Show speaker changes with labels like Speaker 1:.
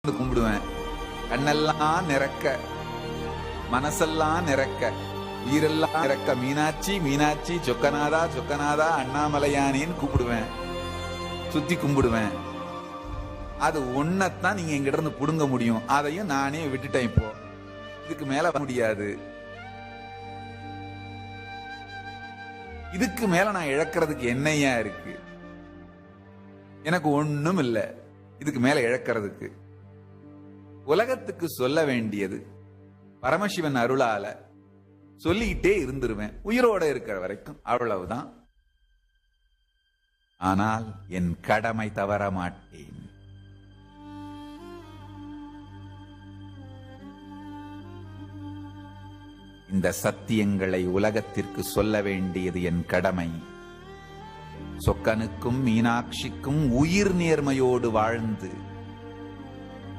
Speaker 1: கும்பிடுவேன். கண்ணெல்லாம் நிறக்க, மனசெல்லாம் நிறக்க, உயிரெல்லாம் நிறக்க மீனாட்சி மீனாட்சி சொக்கநாதா சொக்கநாதா அண்ணாமலையானேன்னு கூப்பிடுவேன். சுத்தி கும்பிடுவேன். அது ஒன்னத்தான் நீங்க எங்கிட்ட இருந்து புடுங்க முடியும். அதையும் நானே விட்டுட்டேன். இப்போ இதுக்கு மேல முடியாது. இதுக்கு மேல நான் இழக்கிறதுக்கு என்னையா இருக்கு? எனக்கு ஒண்ணும் இல்லை இதுக்கு மேல இழக்கிறதுக்கு. உலகத்துக்கு சொல்ல வேண்டியது பரமசிவன் அருளால சொல்லிக்கிட்டே இருந்துருவேன் உயிரோட இருக்கிற வரைக்கும். அவ்வளவுதான். ஆனால் என் கடமை தவற மாட்டேன். இந்த சத்தியங்களை உலகத்திற்கு சொல்ல வேண்டியது என் கடமை. சொக்கனுக்கும் மீனாட்சிக்கும் உயிர் நேர்மையோடு வாழ்ந்து